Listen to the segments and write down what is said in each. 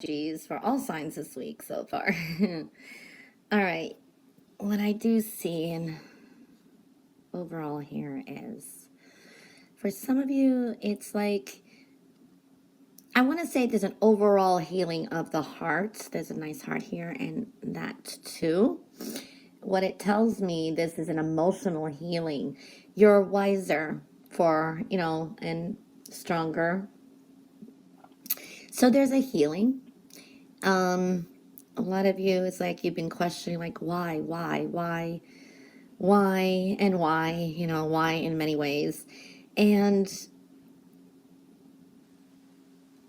energies for all signs this week so far. All right, what I do see in overall here is for some of you, it's like I want to say there's an overall healing of the heart. There's a nice heart here, and that too. What it tells me, this is an emotional healing. You're wiser for, and stronger. So there's a healing. A lot of you, it's like you've been questioning, like, why, and why, why in many ways. And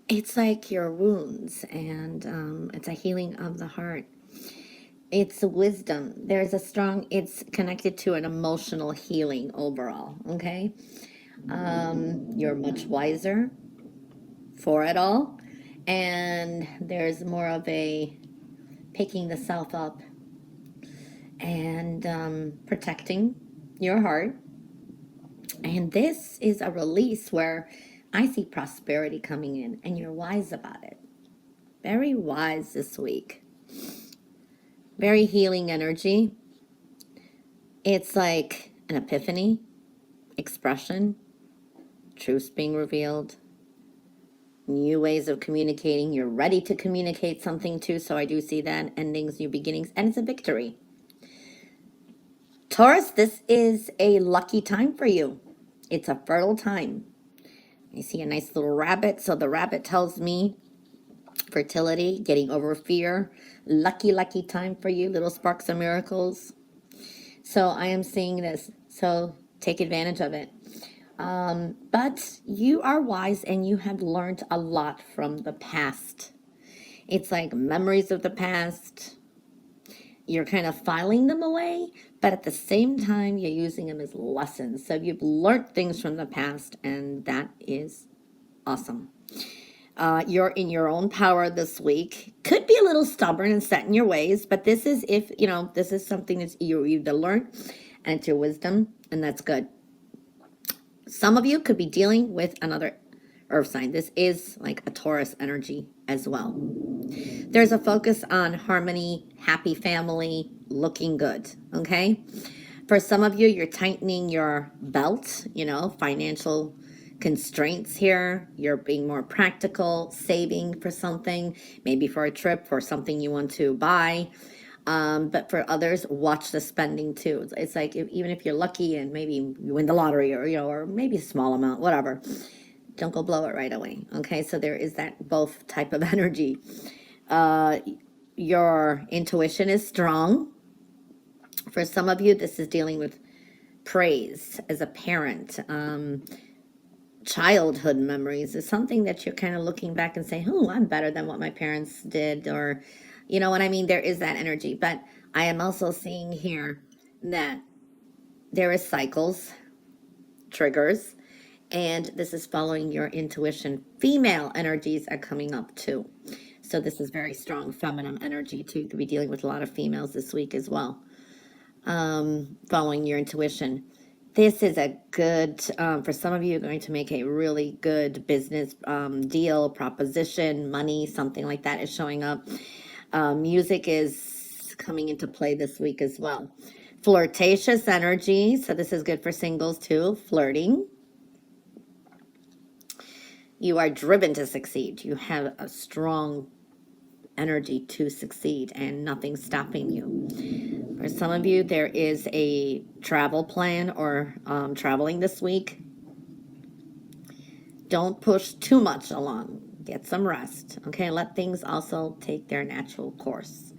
it's like your wounds, and it's a healing of the heart. It's wisdom. There's a strong, it's connected to an emotional healing overall, okay? You're much wiser for it all. And there's more of a picking the self up and protecting your heart. And this is a release where I see prosperity coming in, and you're wise about it. Very wise this week. Very healing energy. It's like an epiphany, expression, truths being revealed, new ways of communicating. You're ready to communicate something too, so I do see that. Endings, new beginnings, and it's a victory. Taurus, this is a lucky time for you. It's a fertile time. I see a nice little rabbit, so the rabbit tells me fertility, getting over fear. Lucky, lucky time for you, little sparks of miracles. So I am seeing this, so take advantage of it. But you are wise and you have learned a lot from the past. It's like memories of the past. You're kind of filing them away, but at the same time, you're using them as lessons. So you've learned things from the past, and that is awesome. You're in your own power this week. Could be a little stubborn and set in your ways, but this is this is something that you either learned, and it's your wisdom, and that's good. Some of you could be dealing with another earth sign. This is like a Taurus energy as well. There's a focus on harmony, happy family, looking good, okay? For some of you, you're tightening your belt, financial constraints here. You're being more practical, saving for something, maybe for a trip, for something you want to buy. But for others, watch the spending too. It's like even if you're lucky and maybe you win the lottery or maybe a small amount, whatever, don't go blow it right away. Okay, so there is that both type of energy. Your intuition is strong. For some of you, this is dealing with praise as a parent. Childhood memories is something that you're kind of looking back and saying, oh, I'm better than what my parents did, or you know what I mean? There is that energy. But I am also seeing here that there is cycles, triggers, and this is following your intuition. Female energies are coming up too. So this is very strong feminine energy too. You could be dealing with a lot of females this week as well. Following your intuition. This is a good, for some of you, you're going to make a really good business deal, proposition, money, something like that is showing up. Music is coming into play this week as well. Flirtatious energy, so this is good for singles too, flirting. You are driven to succeed. You have a strong energy to succeed and nothing's stopping you. For some of you, there is a travel plan or traveling this week. Don't push too much along. Get some rest. Okay, let things also take their natural course.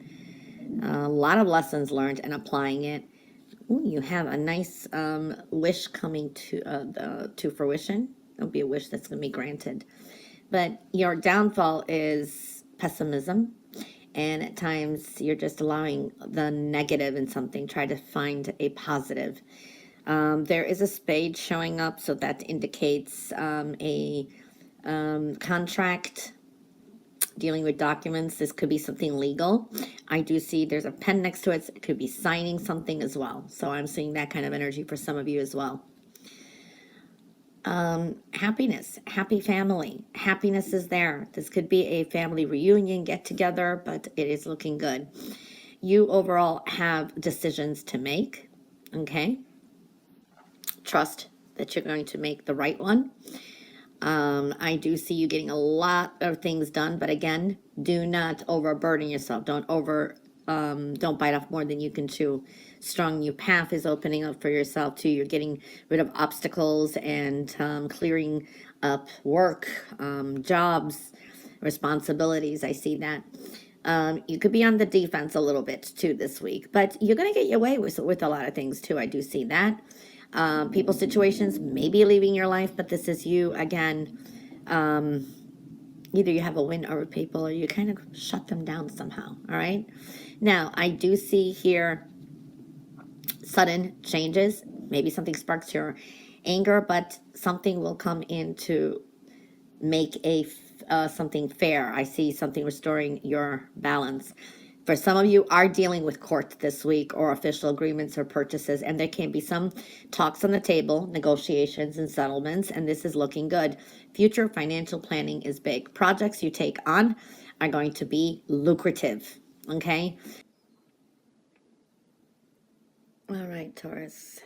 A lot of lessons learned and applying it. Ooh, you have a nice wish coming to fruition. It'll be a wish that's going to be granted. But your downfall is pessimism. And at times you're just allowing the negative in something. Try to find a positive. There is a spade showing up, so that indicates a contract, dealing with documents. This could be something legal. I do see there's a pen next to it. It could be signing something as well. So I'm seeing that kind of energy for some of you as well. Happiness, happy family. Happiness is there. This could be a family reunion, get together, but it is looking good. You overall have decisions to make, okay? Trust that you're going to make the right one. I do see you getting a lot of things done, but again, do not overburden yourself. Don't bite off more than you can chew. Strong new path is opening up for yourself too. You're getting rid of obstacles and clearing up work, jobs, responsibilities. I see that. You could be on the defense a little bit too this week, but you're going to get your way with a lot of things too. I do see that. People, situations may be leaving your life, but this is you again. Either you have a win over people or you kind of shut them down somehow. All right. Now, I do see here sudden changes. Maybe something sparks your anger, but something will come in to make something fair. I see something restoring your balance. For some of you are dealing with court this week or official agreements or purchases, and there can be some talks on the table, negotiations and settlements, and this is looking good. Future financial planning is big. Projects you take on are going to be lucrative, okay? All right, Taurus.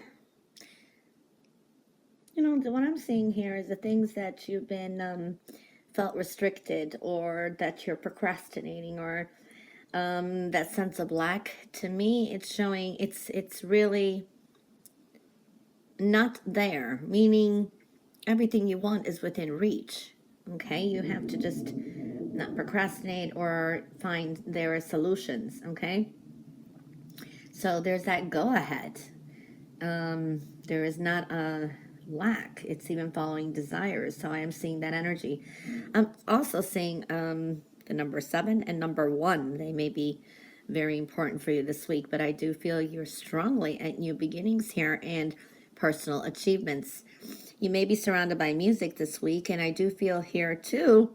You know, what I'm seeing here is the things that you've been felt restricted or that you're procrastinating or that sense of lack. To me, it's showing it's really not there, meaning everything you want is within reach. Okay, you have to just not procrastinate or find there are solutions. Okay, so there's that go ahead. There is not a lack, it's even following desires. So I am seeing that energy. I'm also seeing the number 7 and number 1. They may be very important for you this week, but I do feel you're strongly at new beginnings here and personal achievements. You may be surrounded by music this week, and I do feel here too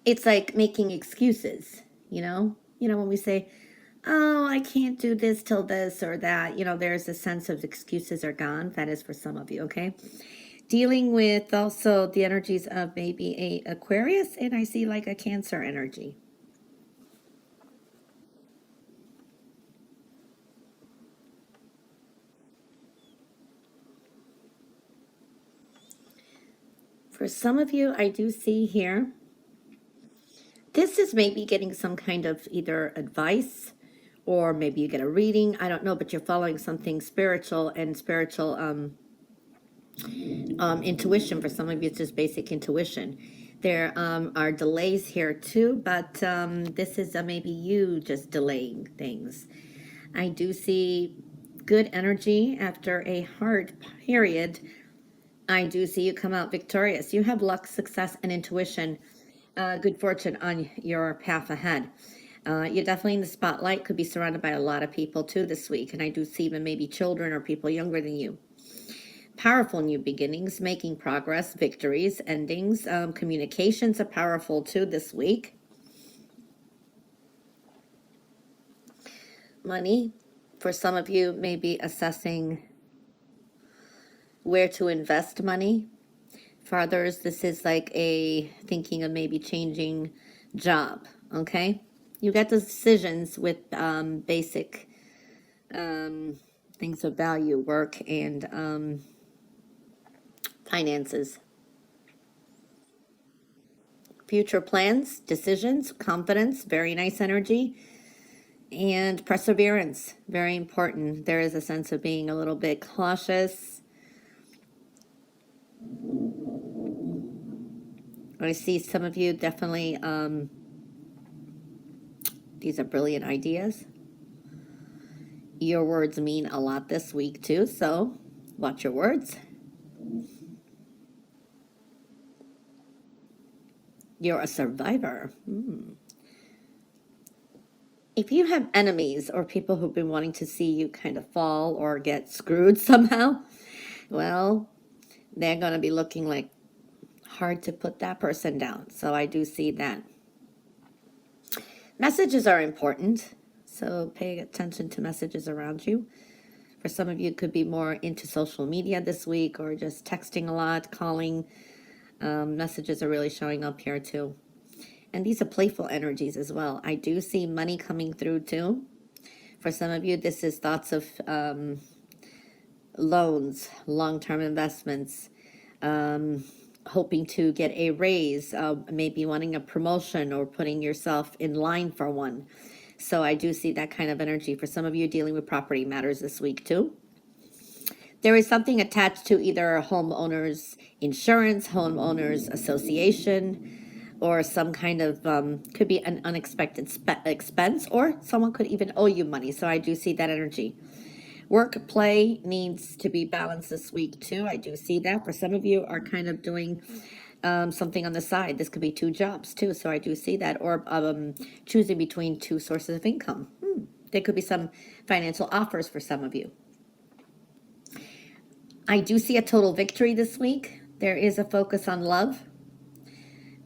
it's like making excuses, when we say, oh, I can't do this till this or that, there's a sense of excuses are gone. That is for some of you, okay? Dealing with also the energies of maybe a Aquarius, and I see like a Cancer energy. For some of you, I do see here, this is maybe getting some kind of either advice or maybe you get a reading. I don't know, but you're following something spiritual and spiritual intuition. For some of you, it's just basic intuition. There are delays here too, but this is maybe you just delaying things. I do see good energy after a hard period. I do see you come out victorious. You have luck, success, and intuition, good fortune on your path ahead. You're definitely in the spotlight, could be surrounded by a lot of people too this week. And I do see even maybe children or people younger than you. Powerful new beginnings, making progress, victories, endings. Communications are powerful too this week. Money, for some of you, may be assessing where to invest money. For others, this is like a thinking of maybe changing job, okay? You get the decisions with basic things of value, work, and finances. Future plans, decisions, confidence, very nice energy, and perseverance, very important. There is a sense of being a little bit cautious. I see some of you definitely, these are brilliant ideas. Your words mean a lot this week too, so watch your words. You're a survivor. If you have enemies or people who've been wanting to see you kind of fall or get screwed somehow, well, they're going to be looking like hard to put that person down. So I do see that. Messages are important. So pay attention to messages around you. For some of you, it could be more into social media this week or just texting a lot, calling. Messages are really showing up here too. And these are playful energies as well. I do see money coming through too. For some of you, this is thoughts of loans, long-term investments, hoping to get a raise, maybe wanting a promotion or putting yourself in line for one. So I do see that kind of energy. For some of you, dealing with property matters this week too. There is something attached to either homeowners insurance, homeowners association, or some kind of, could be an unexpected expense, or someone could even owe you money. So I do see that energy. Work, play needs to be balanced this week too. I do see that. For some of you are kind of doing something on the side. This could be 2 jobs too. So I do see that. Or choosing between 2 sources of income. There could be some financial offers for some of you. I do see a total victory this week. There is a focus on love.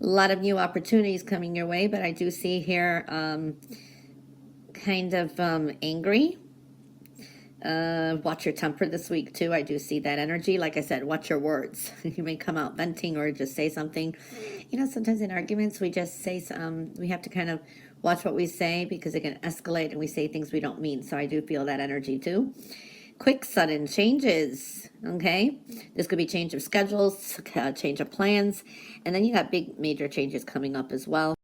A lot of new opportunities coming your way, but I do see here kind of angry. Watch your temper this week too. I do see that energy. Like I said, watch your words. You may come out venting or just say something. You know, sometimes in arguments we just say we have to kind of watch what we say because it can escalate and we say things we don't mean. So I do feel that energy too. Quick, sudden changes, okay? This could be change of schedules, change of plans, and then you got big major changes coming up as well.